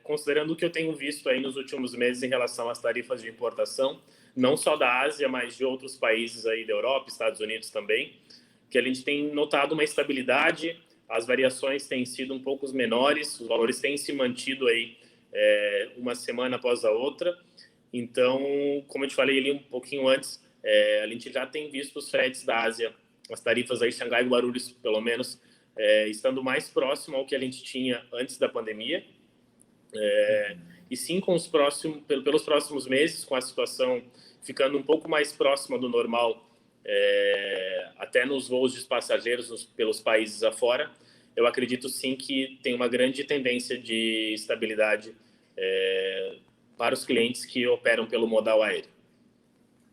considerando o que eu tenho visto aí nos últimos meses em relação às tarifas de importação, não só da Ásia, mas de outros países aí da Europa, Estados Unidos também, que a gente tem notado uma estabilidade, as variações têm sido um pouco menores, os valores têm se mantido aí uma semana após a outra. Então, como eu te falei ali um pouquinho antes, a gente já tem visto os fretes da Ásia, as tarifas aí Xangai e Guarulhos, pelo menos, estando mais próximo ao que a gente tinha antes da pandemia. E sim, pelos próximos meses, com a situação ficando um pouco mais próxima do normal, até nos voos de passageiros pelos países afora, eu acredito sim que tem uma grande tendência de estabilidade para os clientes que operam pelo modal aéreo.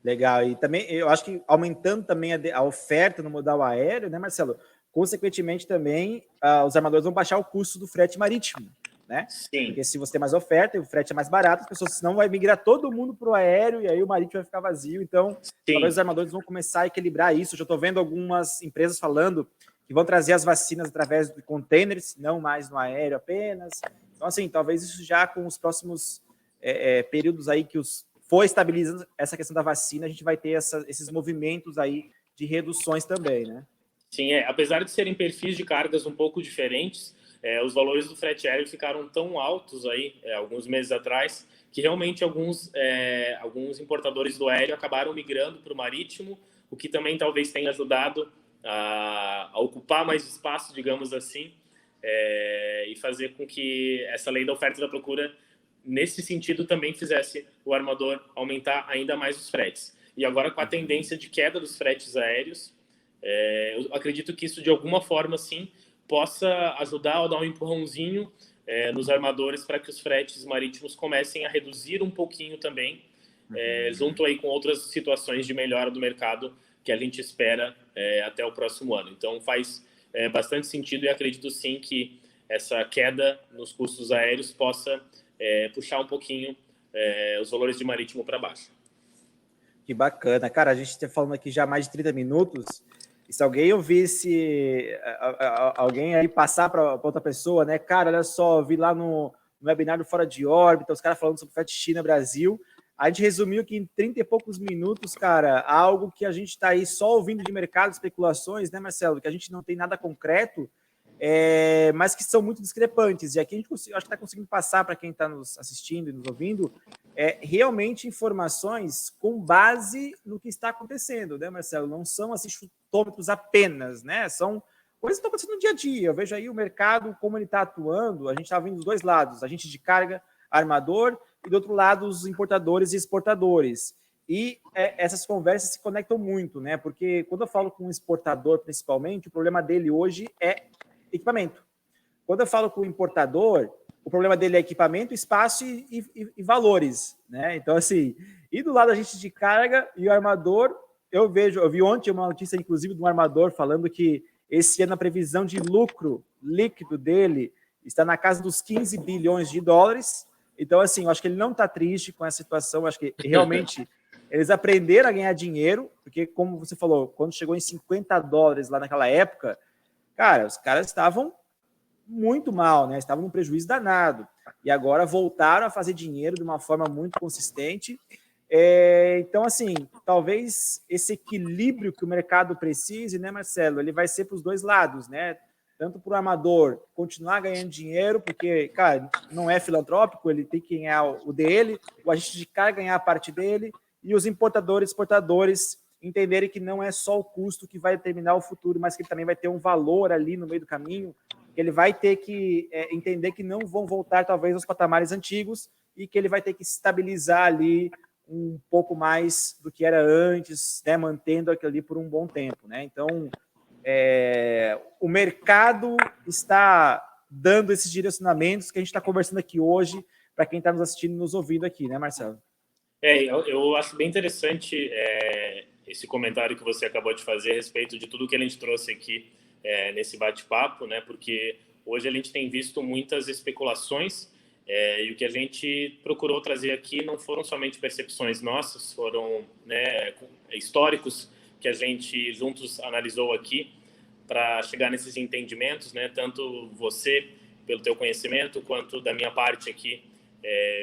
Legal, e também eu acho que aumentando também a oferta no modal aéreo, né, Marcelo? Consequentemente também os armadores vão baixar o custo do frete marítimo, né? Sim. Porque se você tem mais oferta e o frete é mais barato, as pessoas senão vai migrar todo mundo para o aéreo e aí o marítimo vai ficar vazio. Então, talvez os armadores vão começar a equilibrar isso. Eu já estou vendo algumas empresas falando que vão trazer as vacinas através de containers, não mais no aéreo apenas. Então, assim, talvez isso já com os próximos períodos aí que for estabilizando essa questão da vacina, a gente vai ter esses movimentos aí de reduções também, né? Sim, apesar de serem perfis de cargas um pouco diferentes, os valores do frete aéreo ficaram tão altos aí, alguns meses atrás, que realmente alguns importadores do aéreo acabaram migrando para o marítimo, o que também talvez tenha ajudado a ocupar mais espaço, digamos assim, e fazer com que essa lei da oferta e da procura, nesse sentido, também fizesse o armador aumentar ainda mais os fretes. E agora, com a tendência de queda dos fretes aéreos, eu acredito que isso, de alguma forma, sim, possa ajudar a dar um empurrãozinho nos armadores para que os fretes marítimos comecem a reduzir um pouquinho também, junto aí com outras situações de melhora do mercado que a gente espera até o próximo ano. Então, faz bastante sentido e acredito, sim, que essa queda nos custos aéreos possa puxar um pouquinho os valores de marítimo para baixo. Que bacana. Cara, a gente está falando aqui já há mais de 30 minutos. E se alguém ouvisse alguém aí passar para outra pessoa, né? Cara, olha só, eu vi lá no webinar do Fora de Órbita, os caras falando sobre frete China-Brasil. A gente resumiu que em 30 e poucos minutos, cara, algo que a gente está aí só ouvindo de mercado, especulações, né, Marcelo? Que a gente não tem nada concreto, mas que são muito discrepantes. E aqui a gente acho que está conseguindo passar para quem está nos assistindo e nos ouvindo realmente informações com base no que está acontecendo, né, Marcelo? Não são assim chutômetros apenas, né? São coisas que estão acontecendo no dia a dia. Eu vejo aí o mercado, como ele está atuando, a gente está vendo dos dois lados, a gente de carga, armador, e do outro lado os importadores e exportadores. E essas conversas se conectam muito, né? Porque quando eu falo com um exportador, principalmente, o problema dele hoje é equipamento. Quando eu falo com o importador, o problema dele é equipamento, espaço e valores, né? Então, assim, e do lado da gente de carga e o armador, eu vi ontem uma notícia, inclusive, de um armador falando que esse ano a previsão de lucro líquido dele está na casa dos 15 bilhões de dólares. Então, assim, eu acho que ele não está triste com essa situação, eu acho que realmente eles aprenderam a ganhar dinheiro, porque, como você falou, quando chegou em 50 dólares lá naquela época, cara, os caras estavam muito mal, né? Estavam num prejuízo danado. E agora voltaram a fazer dinheiro de uma forma muito consistente. Então, assim, talvez esse equilíbrio que o mercado precise, né, Marcelo? Ele vai ser para os dois lados, né? Tanto para o armador continuar ganhando dinheiro, porque, cara, não é filantrópico, ele tem que ganhar o dele, o agente de carga ganhar a parte dele, e os importadores, exportadores entenderem que não é só o custo que vai determinar o futuro, mas que ele também vai ter um valor ali no meio do caminho, que ele vai ter que entender que não vão voltar talvez aos patamares antigos e que ele vai ter que estabilizar ali um pouco mais do que era antes, né, mantendo aquilo ali por um bom tempo, né? Então, o mercado está dando esses direcionamentos que a gente está conversando aqui hoje para quem está nos assistindo e nos ouvindo aqui, né, Marcelo? Eu acho bem interessante esse comentário que você acabou de fazer a respeito de tudo que a gente trouxe aqui nesse bate-papo, né? Porque hoje a gente tem visto muitas especulações e o que a gente procurou trazer aqui não foram somente percepções nossas, foram, né, históricos que a gente juntos analisou aqui para chegar nesses entendimentos, né? Tanto você pelo teu conhecimento, quanto da minha parte aqui,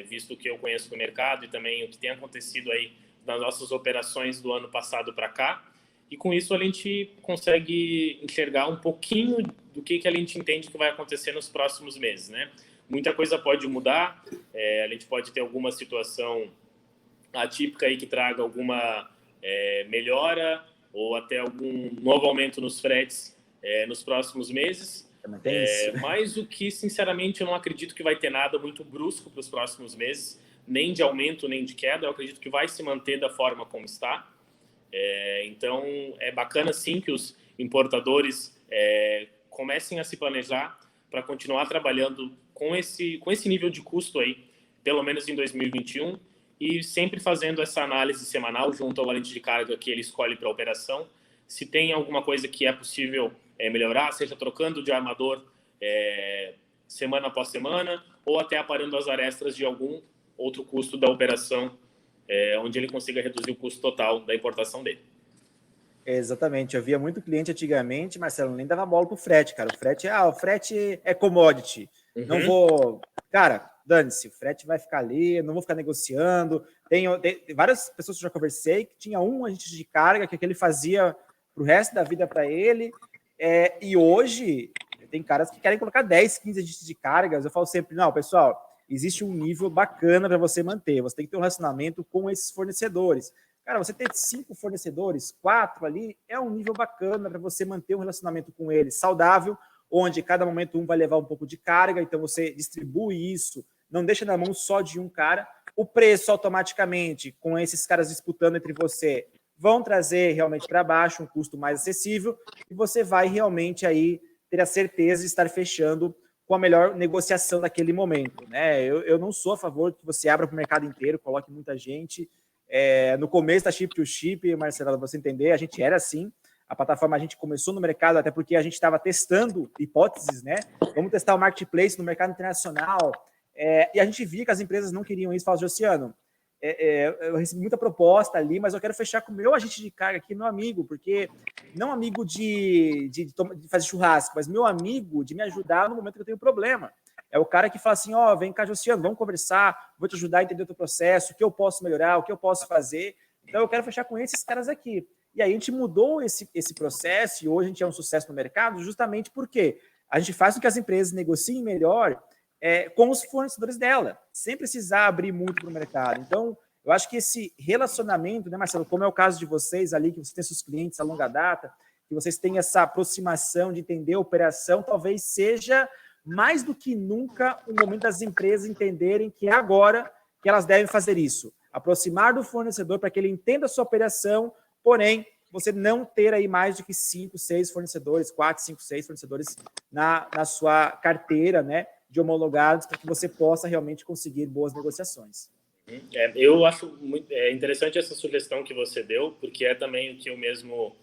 visto que eu conheço do mercado e também o que tem acontecido aí nas nossas operações do ano passado para cá. E com isso a gente consegue enxergar um pouquinho do que a gente entende que vai acontecer nos próximos meses, né? Muita coisa pode mudar, a gente pode ter alguma situação atípica aí que traga alguma melhora ou até algum novo aumento nos fretes nos próximos meses. Mas o que, sinceramente, eu não acredito que vai ter nada muito brusco para os próximos meses, nem de aumento, nem de queda. Eu acredito que vai se manter da forma como está. Então, é bacana, sim, que os importadores comecem a se planejar para continuar trabalhando com esse nível de custo aí, pelo menos em 2021, e sempre fazendo essa análise semanal junto ao valente de carga que ele escolhe para a operação. Se tem alguma coisa que é possível melhorar, seja trocando de armador semana após semana, ou até aparando as arestas de algum outro custo da operação, onde ele consiga reduzir o custo total da importação dele. Exatamente, eu via muito cliente antigamente, Marcelo, nem dava bola pro frete, cara. O frete é commodity. Não vou... Cara, dane-se, o frete vai ficar ali, não vou ficar negociando. Tem várias pessoas que eu já conversei que tinha um agente de carga que ele fazia pro resto da vida para ele. E hoje tem caras que querem colocar 10, 15 agentes de cargas. Eu falo sempre, não, pessoal, existe um nível bacana para você manter. Você tem que ter um relacionamento com esses fornecedores. Cara, você ter 5 fornecedores, 4 ali, é um nível bacana para você manter um relacionamento com eles saudável, onde cada momento um vai levar um pouco de carga, então você distribui isso, não deixa na mão só de um cara. O preço automaticamente, com esses caras disputando entre você, vão trazer realmente para baixo um custo mais acessível e você vai realmente aí ter a certeza de estar fechando com a melhor negociação daquele momento, né? Eu não sou a favor que você abra para o mercado inteiro, coloque muita gente. No começo da Ship to Ship, Marcelo, você entender, a gente era assim. A plataforma, a gente começou no mercado até porque a gente estava testando hipóteses, né? Vamos testar o marketplace no mercado internacional. E a gente via que as empresas não queriam isso. Falaram, Josiano, eu recebi muita proposta ali, mas eu quero fechar com o meu agente de carga aqui, meu amigo, porque não amigo de fazer churrasco, mas meu amigo de me ajudar no momento que eu tenho problema. É o cara que fala assim, vem cá, Josiano, vamos conversar, vou te ajudar a entender o teu processo, o que eu posso melhorar, o que eu posso fazer. Então, eu quero fechar com esses caras aqui. E aí, a gente mudou esse processo e hoje a gente é um sucesso no mercado justamente porque a gente faz com que as empresas negociem melhor com os fornecedores dela, sem precisar abrir muito para o mercado. Então, eu acho que esse relacionamento, né, Marcelo, como é o caso de vocês ali, que você tem seus clientes a longa data, que vocês têm essa aproximação de entender a operação, talvez seja mais do que nunca o momento das empresas entenderem que é agora que elas devem fazer isso. Aproximar do fornecedor para que ele entenda a sua operação, porém, você não ter aí mais do que 5, 6 fornecedores, 4, 5, 6 fornecedores na sua carteira, né, de homologados, para que você possa realmente conseguir boas negociações. Eu acho muito interessante essa sugestão que você deu, porque é também o que eu mesmo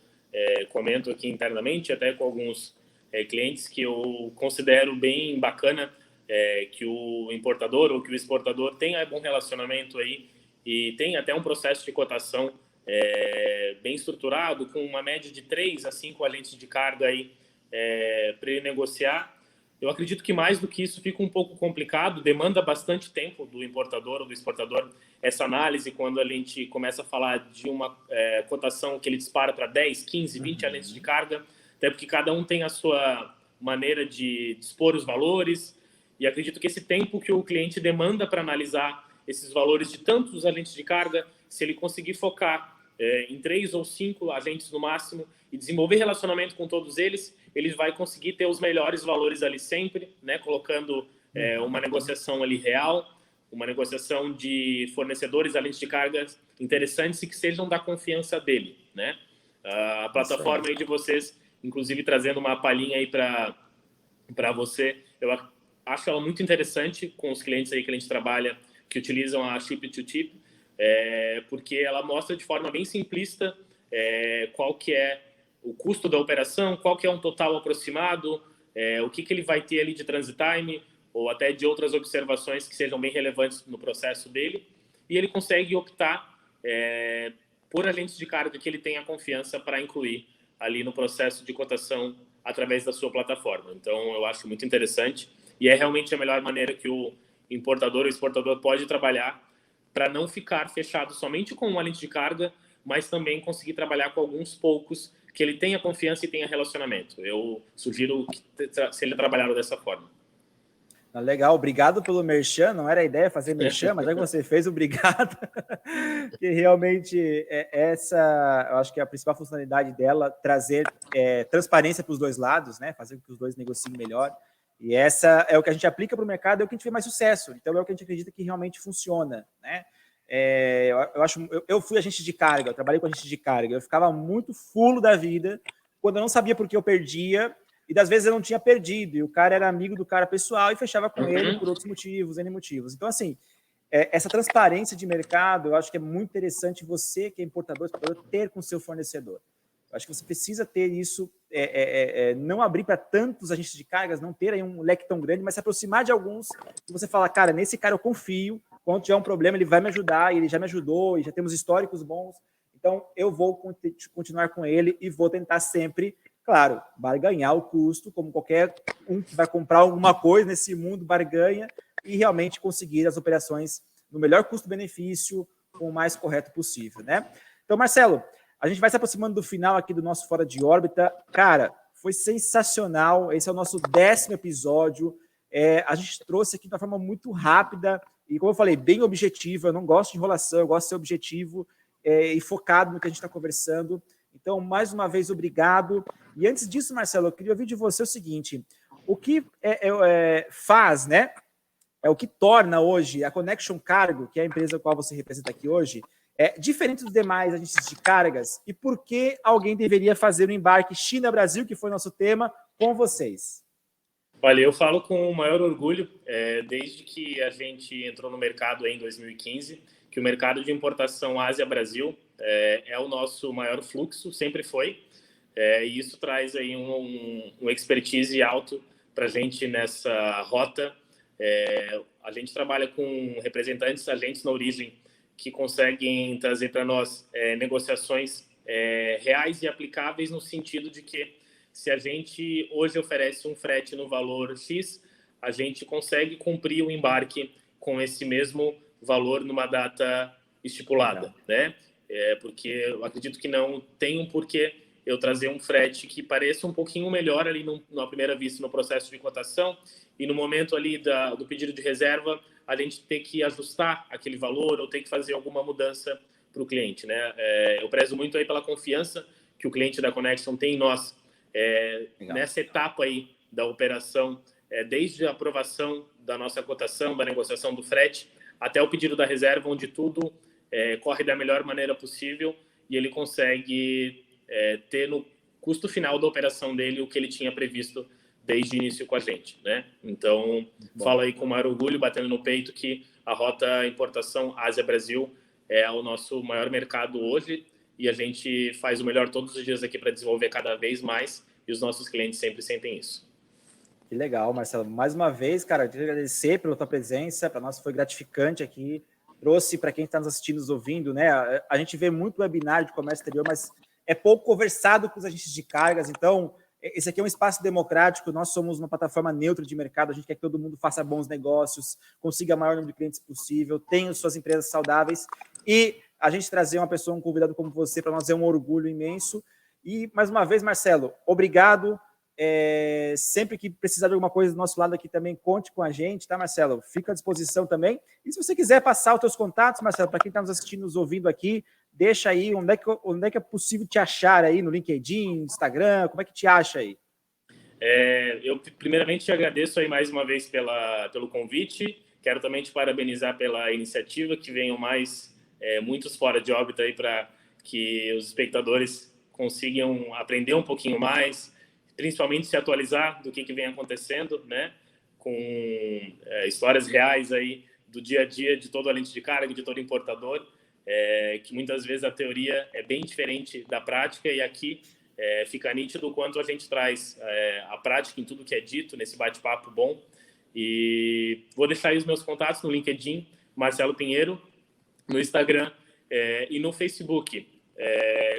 comento aqui internamente, até com alguns clientes, que eu considero bem bacana que o importador ou que o exportador tenha bom relacionamento aí e tem até um processo de cotação bem estruturado, com uma média de 3 a 5 agentes de carga aí para ele negociar. Eu acredito que mais do que isso fica um pouco complicado, demanda bastante tempo do importador ou do exportador essa análise quando a gente começa a falar de uma cotação que ele dispara para 10, 15, 20 agentes de carga, até porque cada um tem a sua maneira de dispor os valores, e acredito que esse tempo que o cliente demanda para analisar esses valores de tantos agentes de carga, se ele conseguir focar em 3 ou 5 agentes no máximo e desenvolver relacionamento com todos eles, ele vai conseguir ter os melhores valores ali sempre, né? Colocando uma negociação ali real, uma negociação de fornecedores, agentes de cargas interessantes e que sejam da confiança dele, né? A plataforma aí de vocês, inclusive trazendo uma palhinha aí para você, eu acho ela muito interessante com os clientes aí que a gente trabalha, que utilizam a Ship to Ship, porque ela mostra de forma bem simplista qual que é o custo da operação, qual que é um total aproximado, o que ele vai ter ali de transit time, ou até de outras observações que sejam bem relevantes no processo dele, e ele consegue optar por agentes de carga que ele tenha confiança para incluir ali no processo de cotação através da sua plataforma. Então, eu acho muito interessante e é realmente a melhor maneira que o importador ou exportador pode trabalhar para não ficar fechado somente com uma lente de carga, mas também conseguir trabalhar com alguns poucos que ele tenha confiança e tenha relacionamento. Eu sugiro que se ele trabalhar dessa forma. Legal, obrigado pelo merchan, não era a ideia fazer merchan, mas já que você fez, obrigado, que realmente essa, eu acho que é a principal funcionalidade dela, trazer transparência para os dois lados, né, fazer com que os dois negociem melhor, e essa é o que a gente aplica para o mercado, é o que a gente vê mais sucesso, então é o que a gente acredita que realmente funciona, né. Eu fui agente de carga, eu trabalhei com agente de carga, eu ficava muito fulo da vida, quando eu não sabia por que eu perdia, e das vezes eu não tinha perdido, e o cara era amigo do cara pessoal e fechava com ele por outros motivos, N motivos. Então, assim, essa transparência de mercado, eu acho que é muito interessante você, que é importador, exportador, ter com o seu fornecedor. Eu acho que você precisa ter isso, não abrir para tantos agentes de cargas, não ter aí um leque tão grande, mas se aproximar de alguns, que você fala, cara, nesse cara eu confio, quando tiver um problema ele vai me ajudar, ele já me ajudou, e já temos históricos bons, então eu vou continuar com ele e vou tentar sempre, claro, barganhar o custo, como qualquer um que vai comprar alguma coisa nesse mundo barganha, e realmente conseguir as operações no melhor custo-benefício, com o mais correto possível, né? Então, Marcelo, a gente vai se aproximando do final aqui do nosso Fora de Órbita. Cara, foi sensacional. Esse é o nosso 10º episódio. A gente trouxe aqui de uma forma muito rápida e, como eu falei, bem objetiva. Eu não gosto de enrolação, eu gosto de ser objetivo e focado no que a gente está conversando. Então, mais uma vez, obrigado. E antes disso, Marcelo, eu queria ouvir de você o seguinte: o que faz, né? O que torna hoje a Connection Cargo, que é a empresa a qual você representa aqui hoje, diferente dos demais agentes de cargas, e por que alguém deveria fazer o embarque China-Brasil, que foi nosso tema, com vocês? Olha, eu falo com o maior orgulho, desde que a gente entrou no mercado em 2015, que o mercado de importação Ásia-Brasil é o nosso maior fluxo, sempre foi, e isso traz aí um expertise alto para a gente nessa rota. A gente trabalha com representantes, agentes na origem, que conseguem trazer para nós negociações reais e aplicáveis, no sentido de que se a gente hoje oferece um frete no valor X, a gente consegue cumprir o embarque com esse mesmo valor numa data estipulada, né? Porque eu acredito que não tem um porquê eu trazer um frete que pareça um pouquinho melhor ali na primeira vista no processo de cotação, e no momento ali do pedido de reserva a gente ter que ajustar aquele valor ou ter que fazer alguma mudança para o cliente, né? Eu prezo muito aí pela confiança que o cliente da Connection tem em nós, nessa etapa aí da operação, desde a aprovação da nossa cotação, da negociação do frete, até o pedido da reserva, onde tudo corre da melhor maneira possível e ele consegue ter no custo final da operação dele o que ele tinha previsto desde o início com a gente, né? Então, falo aí com o maior orgulho, batendo no peito, que a rota importação Ásia-Brasil é o nosso maior mercado hoje, e a gente faz o melhor todos os dias aqui para desenvolver cada vez mais, e os nossos clientes sempre sentem isso. Que legal, Marcelo. Mais uma vez, cara, eu queria agradecer pela tua presença, para nós foi gratificante aqui, trouxe para quem está nos assistindo, nos ouvindo, né? A gente vê muito webinar de comércio exterior, mas é pouco conversado com os agentes de cargas, então esse aqui é um espaço democrático, nós somos uma plataforma neutra de mercado, a gente quer que todo mundo faça bons negócios, consiga o maior número de clientes possível, tenha suas empresas saudáveis, e a gente trazer uma pessoa, um convidado como você, para nós é um orgulho imenso. E, mais uma vez, Marcelo, obrigado. Sempre que precisar de alguma coisa do nosso lado aqui também, conte com a gente, tá, Marcelo? Fica à disposição também. E se você quiser passar os teus contatos, Marcelo, para quem está nos assistindo, nos ouvindo aqui, deixa aí onde é que é possível te achar aí no LinkedIn, Instagram, como é que te acha aí? Eu primeiramente te agradeço aí mais uma vez pelo convite, quero também te parabenizar pela iniciativa, que venham mais muitos Fora de Órbita aí para que os espectadores consigam aprender um pouquinho mais, principalmente se atualizar do que vem acontecendo, né? Com histórias reais aí do dia a dia de todo agente de carga, de todo importador, que muitas vezes a teoria é bem diferente da prática, e aqui fica nítido o quanto a gente traz a prática em tudo que é dito nesse bate-papo bom. E vou deixar aí os meus contatos no LinkedIn, Marcelo Pinheiro, no Instagram e no Facebook,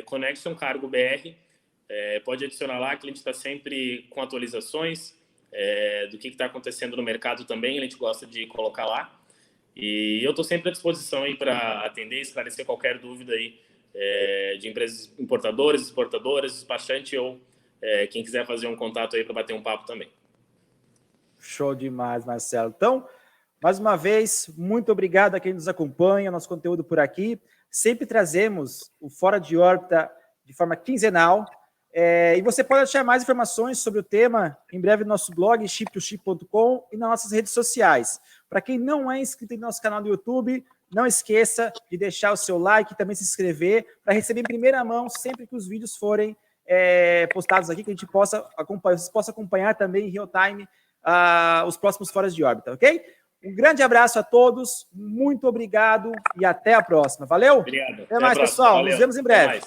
Connection Cargo BR. Pode adicionar lá, que a gente está sempre com atualizações. do que está acontecendo no mercado também, a gente gosta de colocar lá. E eu estou sempre à disposição aí para atender e esclarecer qualquer dúvida aí de empresas importadoras, exportadoras, despachante ou quem quiser fazer um contato aí para bater um papo também. Show demais, Marcelo. Então, mais uma vez, muito obrigado a quem nos acompanha, nosso conteúdo por aqui. Sempre trazemos o Fora de Órbita de forma quinzenal. E você pode achar mais informações sobre o tema em breve no nosso blog, chip2chip.com, e nas nossas redes sociais. Para quem não é inscrito no nosso canal do YouTube, não esqueça de deixar o seu like e também se inscrever para receber em primeira mão sempre que os vídeos forem postados aqui, que a gente possa acompanhar, vocês possam acompanhar também em real time os próximos Foras de Órbita, ok? Um grande abraço a todos, muito obrigado e até a próxima. Valeu? Obrigado. Até mais, pessoal. Valeu. Nos vemos em breve.